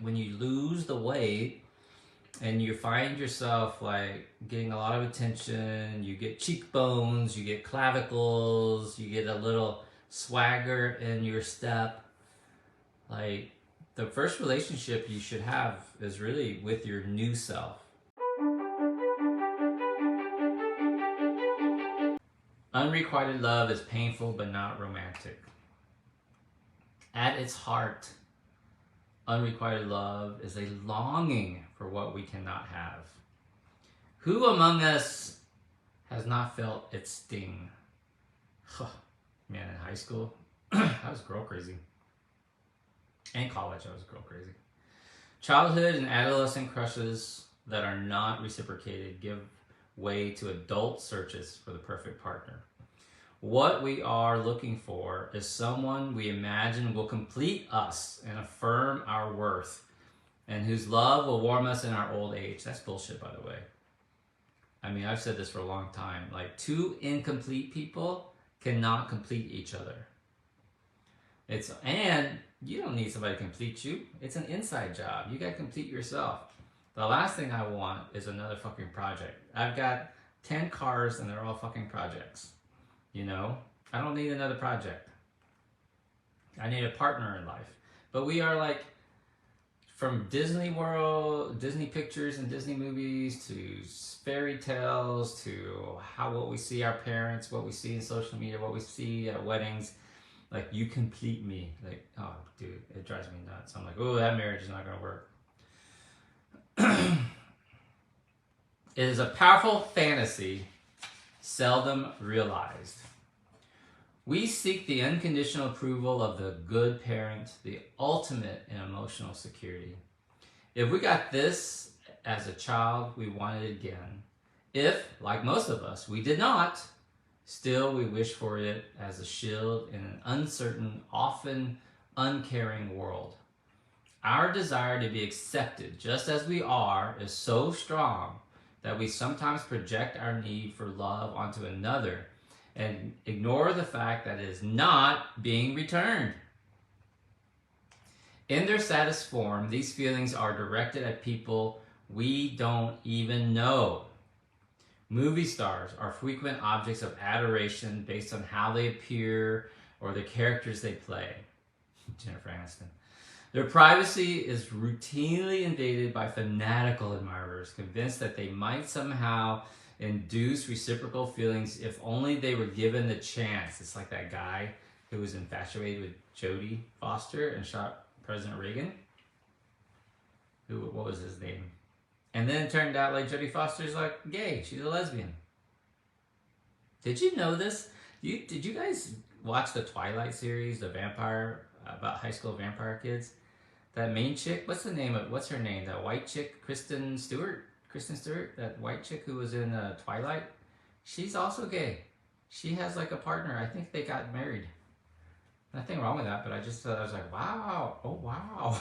when you lose the weight and you find yourself like getting a lot of attention, you get cheekbones, you get clavicles, you get a little swagger in your step, like the first relationship you should have is really with your new self. Unrequited love is painful but not romantic. At its heart, unrequited love is a longing for what we cannot have. Who among us has not felt its sting? Man, in high school, I was girl crazy. And college, I was girl crazy. Childhood and adolescent crushes that are not reciprocated give way to adult searches for the perfect partner. What we are looking for is someone we imagine will complete us and affirm our worth, and whose love will warm us in our old age. That's bullshit, by the way. I mean, I've said this for a long time. Like, two incomplete people cannot complete each other. And you don't need somebody to complete you. It's an inside job. You gotta complete yourself. The last thing I want is another fucking project. I've got 10 cars and they're all fucking projects. You know, I don't need another project. I need a partner in life. But we are like, from Disney World, Disney pictures and Disney movies, to fairy tales, to what we see our parents, what we see in social media, what we see at weddings. Like, you complete me. Like, oh, dude, it drives me nuts. I'm like, oh, that marriage is not gonna work. It is a powerful fantasy, seldom realized. We seek the unconditional approval of the good parent, the ultimate in emotional security. If we got this as a child, we want it again. If, like most of us, we did not, still we wish for it as a shield in an uncertain, often uncaring world. Our desire to be accepted just as we are is so strong that we sometimes project our need for love onto another and ignore the fact that it is not being returned. In their saddest form, these feelings are directed at people we don't even know. Movie stars are frequent objects of adoration based on how they appear or the characters they play. Jennifer Aniston. Their privacy is routinely invaded by fanatical admirers, convinced that they might somehow induce reciprocal feelings if only they were given the chance. It's like that guy who was infatuated with Jodie Foster and shot President Reagan. What was his name? And then it turned out like Jodie Foster's like gay. She's a lesbian. Did you know this? Did you guys watch the Twilight series, the vampire, about high school vampire kids? That main chick, what's her name? That white chick, Kristen Stewart, that white chick who was in Twilight. She's also gay. She has like a partner. I think they got married. Nothing wrong with that, but I was like, wow, oh wow.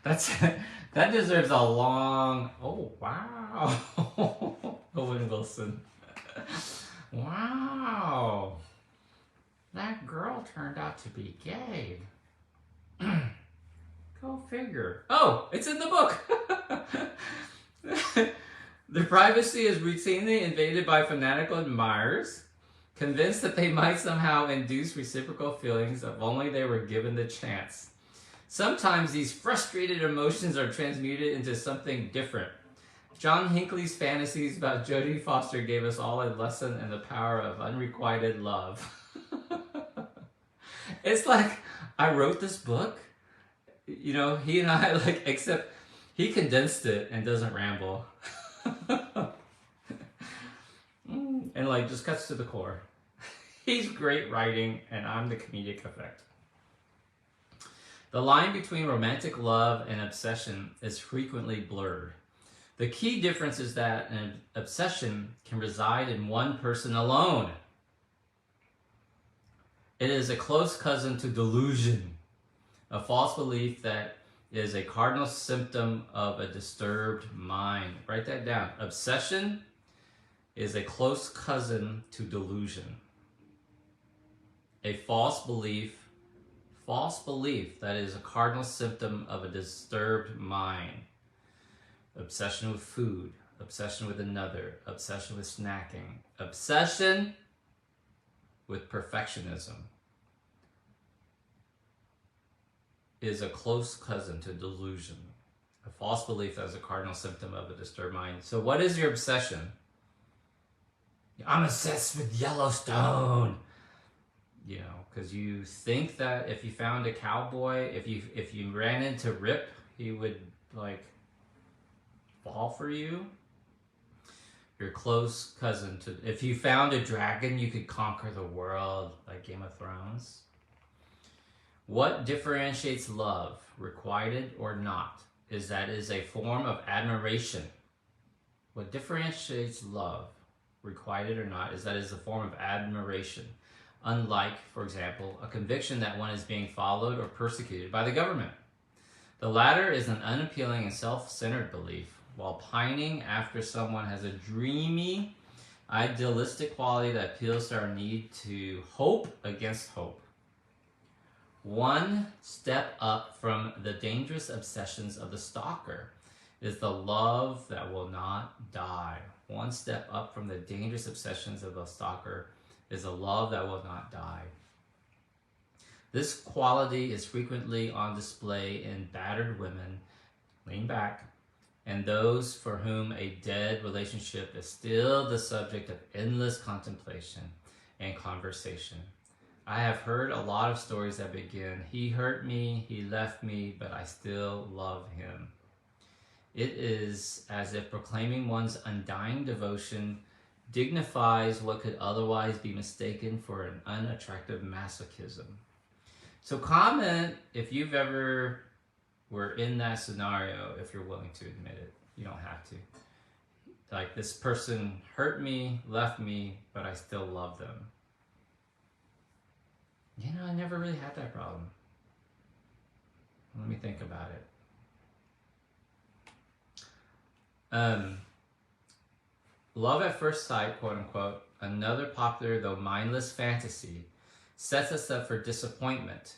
That deserves a long, oh wow. Owen Wilson. Wow. That girl turned out to be gay. Go figure. Oh, it's in the book. Their privacy is routinely invaded by fanatical admirers, convinced that they might somehow induce reciprocal feelings if only they were given the chance. Sometimes these frustrated emotions are transmuted into something different. John Hinckley's fantasies about Jodie Foster gave us all a lesson in the power of unrequited love. It's like, I wrote this book, you know, he and I, like, except he condensed it and doesn't ramble. And like, just cuts to the core. He's great writing and I'm the comedic effect. The line between romantic love and obsession is frequently blurred. The key difference is that an obsession can reside in one person alone. It is a close cousin to delusion, a false belief that is a cardinal symptom of a disturbed mind. Write that down. Obsession is a close cousin to delusion. A false belief false belief that is a cardinal symptom of a disturbed mind. Obsession with food, obsession with another, obsession with snacking, obsession with perfectionism is a close cousin to delusion. A false belief that is a cardinal symptom of a disturbed mind. So what is your obsession? I'm obsessed with Yellowstone. You know, because you think that if you found a cowboy, if you ran into Rip, he would like fall for you. Your close cousin to, if you found a dragon, you could conquer the world, like Game of Thrones. What differentiates love, requited or not, is that it is a form of admiration. What differentiates love, requited or not, is that it is a form of admiration. Unlike, for example, a conviction that one is being followed or persecuted by the government. The latter is an unappealing and self-centered belief, while pining after someone has a dreamy, idealistic quality that appeals to our need to hope against hope. One step up from the dangerous obsessions of the stalker is the love that will not die. One step up from the dangerous obsessions of the stalker is a love that will not die. This quality is frequently on display in battered women, lean back, and those for whom a dead relationship is still the subject of endless contemplation and conversation. I have heard a lot of stories that begin, "He hurt me, he left me, but I still love him." It is as if proclaiming one's undying devotion dignifies what could otherwise be mistaken for an unattractive masochism. So comment if you've ever were in that scenario, if you're willing to admit it. You don't have to. Like, this person hurt me, left me, but I still love them. You know, I never really had that problem. Let me think about it. Love at first sight, quote unquote, another popular though mindless fantasy, sets us up for disappointment.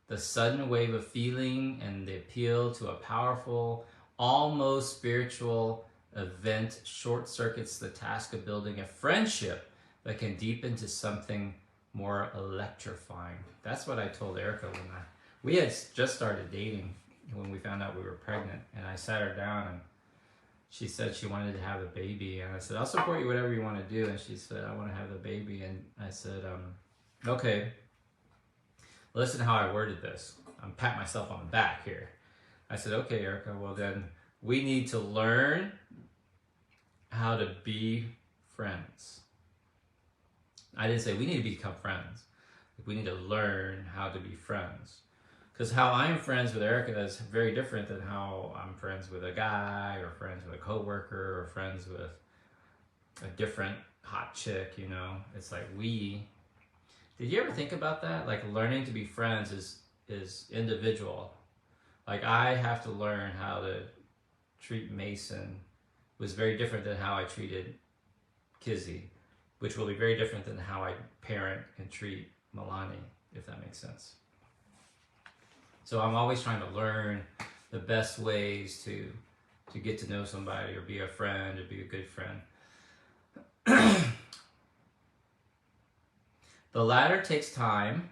The sudden wave of feeling and the appeal to a powerful, almost spiritual event short circuits the task of building a friendship that can deepen to something more electrifying. That's what I told Erica when we had just started dating when we found out we were pregnant, and I sat her down and she said she wanted to have a baby, and I said, "I'll support you whatever you want to do." And she said, "I want to have a baby." And I said, "Okay, listen to how I worded this. I'm patting myself on the back here." I said, "Okay, Erica, well then we need to learn how to be friends." I didn't say we need to become friends. We need to learn how to be friends. Because how I'm friends with Erica is very different than how I'm friends with a guy, or friends with a coworker, or friends with a different hot chick, you know? It's like did you ever think about that? Like, learning to be friends is individual. Like, I have to learn how to treat Mason was very different than how I treated Kizzy, which will be very different than how I parent and treat Milani, if that makes sense. So I'm always trying to learn the best ways to get to know somebody, or be a friend, or be a good friend. The latter takes time,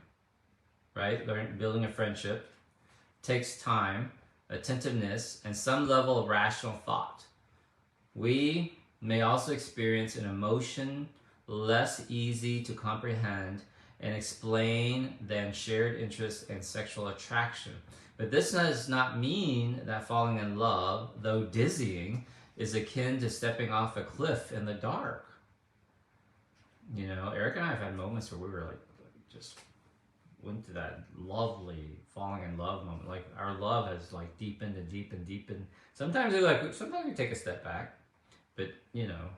right? Building a friendship takes time, attentiveness, and some level of rational thought. We may also experience an emotion less easy to comprehend and explain than shared interest and sexual attraction. But this does not mean that falling in love, though dizzying, is akin to stepping off a cliff in the dark. You know, Eric and I have had moments where we were like, just went to that lovely falling in love moment. Like, our love has like deepened and deepened, deepened. Sometimes we take a step back, but you know,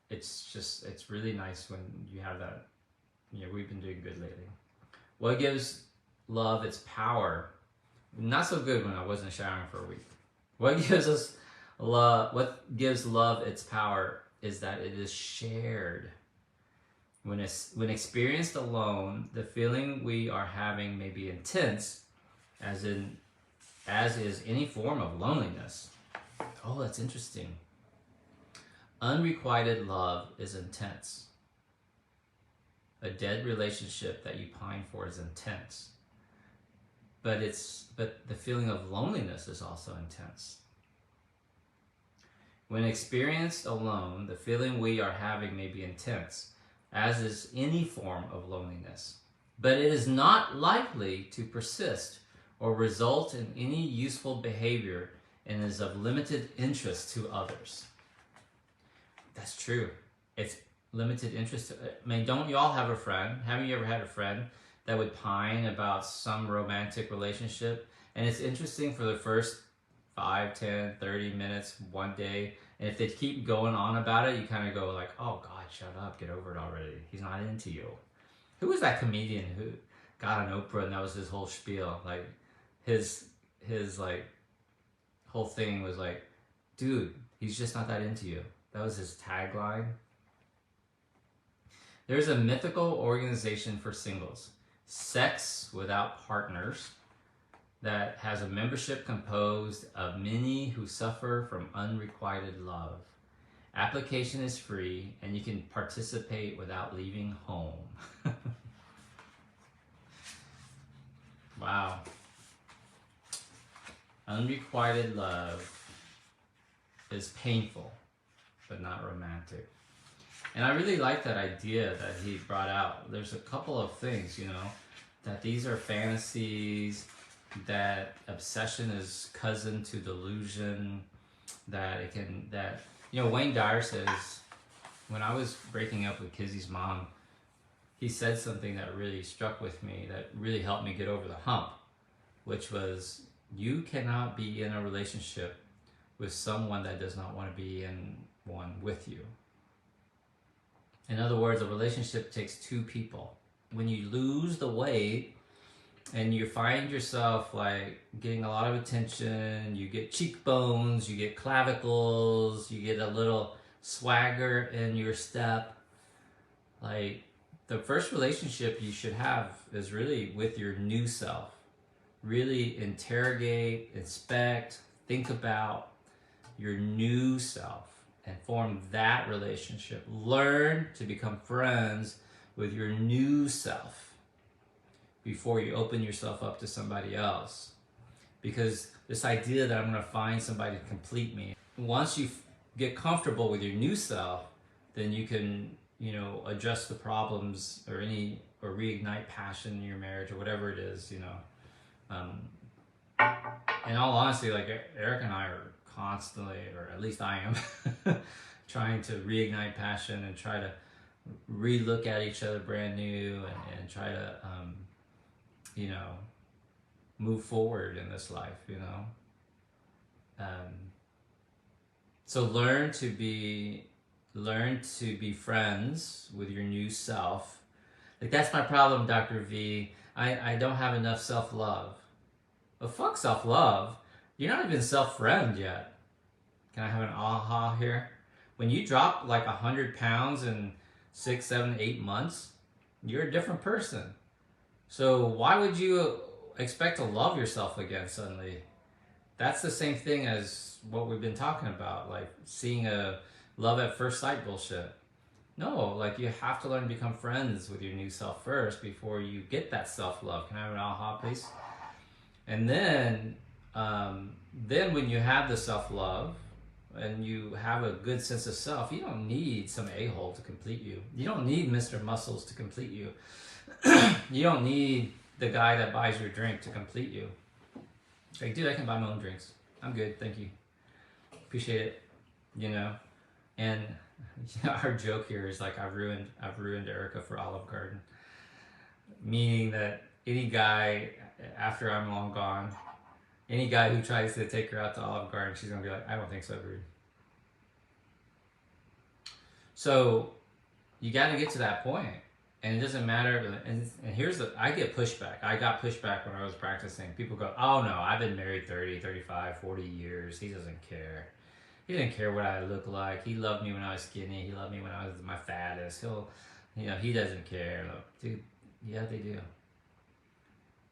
it's really nice when you have that. You know, we've been doing good lately. What gives love its power? Not so good when I wasn't showering for a week. What gives love its power is that it is shared. When experienced alone, the feeling we are having may be intense, as is any form of loneliness. Oh, that's interesting. Unrequited love is intense. A dead relationship that you pine for is intense. But the feeling of loneliness is also intense. When experienced alone, the feeling we are having may be intense, as is any form of loneliness, but it is not likely to persist or result in any useful behavior and is of limited interest to others. That's true. It's limited interest. I mean, don't you all have a friend? Haven't you ever had a friend that would pine about some romantic relationship? And it's interesting for the first 5, 10, 30 minutes, one day. And if they keep going on about it, you kind of go like, oh God, shut up, get over it already. He's not into you. Who was that comedian who got on Oprah and that was his whole spiel? Like his like whole thing was like, dude, he's just not that into you. That was his tagline. There's a mythical organization for singles, Sex Without Partners, that has a membership composed of many who suffer from unrequited love. Application is free and you can participate without leaving home. Wow. Unrequited love is painful, but not romantic. And I really like that idea that he brought out. There's a couple of things, you know, that these are fantasies, that obsession is cousin to delusion, you know, Wayne Dyer says, when I was breaking up with Kizzy's mom, he said something that really struck with me, that really helped me get over the hump, which was, you cannot be in a relationship with someone that does not want to be in one with you. In other words, a relationship takes two people. When you lose the weight and you find yourself like getting a lot of attention, you get cheekbones, you get clavicles, you get a little swagger in your step, like the first relationship you should have is really with your new self. Really interrogate, inspect, think about your new self and form that relationship. Learn to become friends with your new self before you open yourself up to somebody else. Because this idea that I'm going to find somebody to complete me, once you get comfortable with your new self, then you can, you know, address the problems or reignite passion in your marriage or whatever it is, you know. In all honesty, like Eric and I are constantly, or at least I am, trying to reignite passion and try to re-look at each other brand new and try to, you know, move forward in this life, you know. So learn to be friends with your new self. Like, that's my problem, Dr. V. I don't have enough self-love. Well, fuck self-love. You're not even self-friend yet. Can I have an aha here? When you drop like 100 pounds in 6, 7, 8 months, you're a different person. So why would you expect to love yourself again suddenly? That's the same thing as what we've been talking about, like seeing a love at first sight bullshit. No, like you have to learn to become friends with your new self first before you get that self-love. Can I have an aha, please? And then when you have the self-love and you have a good sense of self, you don't need some a-hole to complete you. You don't need Mr. Muscles to complete you. You don't need the guy that buys your drink to complete you. Like, dude, I can buy my own drinks. I'm good, thank you. Appreciate it, you know? And you know, our joke here is like, I've ruined Erica for Olive Garden. Meaning that any guy, after I'm long gone, any guy who tries to take her out to Olive Garden, she's gonna be like, I don't think so, dude. So you gotta get to that point. And it doesn't matter, and here's I get pushback. I got pushback when I was practicing. People go, oh no, I've been married 30, 35, 40 years. He doesn't care. He didn't care what I look like. He loved me when I was skinny. He loved me when I was my fattest. You know, he doesn't care. Look, dude, yeah, they do.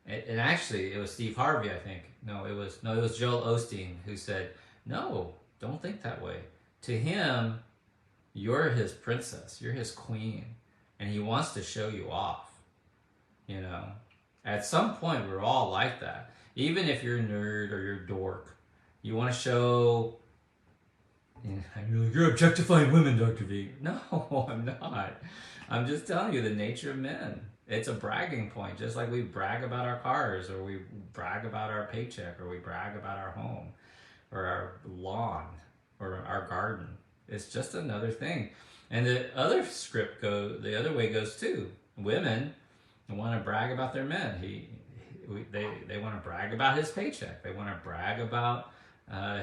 And actually, it was Steve Harvey, I think. No, it was Joel Osteen who said, "No, don't think that way. To him, you're his princess, you're his queen, and he wants to show you off." You know, at some point, we're all like that. Even if you're a nerd or you're a dork, you want to show. You know, you're objectifying women, Dr. V. No, I'm not. I'm just telling you the nature of men. It's a bragging point, just like we brag about our cars, or we brag about our paycheck, or we brag about our home, or our lawn, or our garden. It's just another thing. And the other the other way goes too. Women want to brag about their men. They want to brag about his paycheck. They want to brag about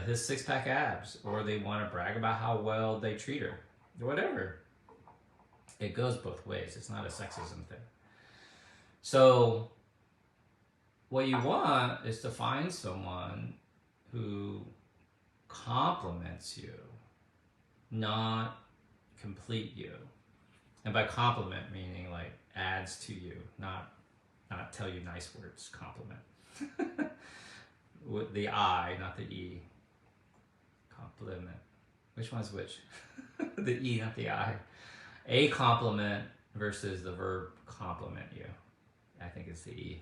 his six-pack abs, or they want to brag about how well they treat her. Whatever. It goes both ways. It's not a sexism thing. So what you want is to find someone who compliments you, not complete you. And by compliment, meaning like adds to you, not tell you nice words, compliment. With the I, not the E. Compliment. Which one's which? The E, not the I. A compliment versus the verb compliment you. I think it's the E.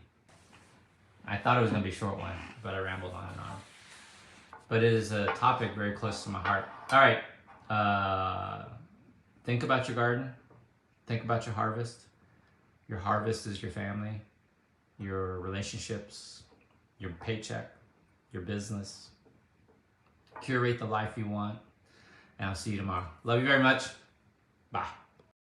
I thought it was going to be a short one, but I rambled on and on. But it is a topic very close to my heart. All right. Think about your garden. Think about your harvest. Your harvest is your family, your relationships, your paycheck, your business. Curate the life you want. And I'll see you tomorrow. Love you very much. Bye.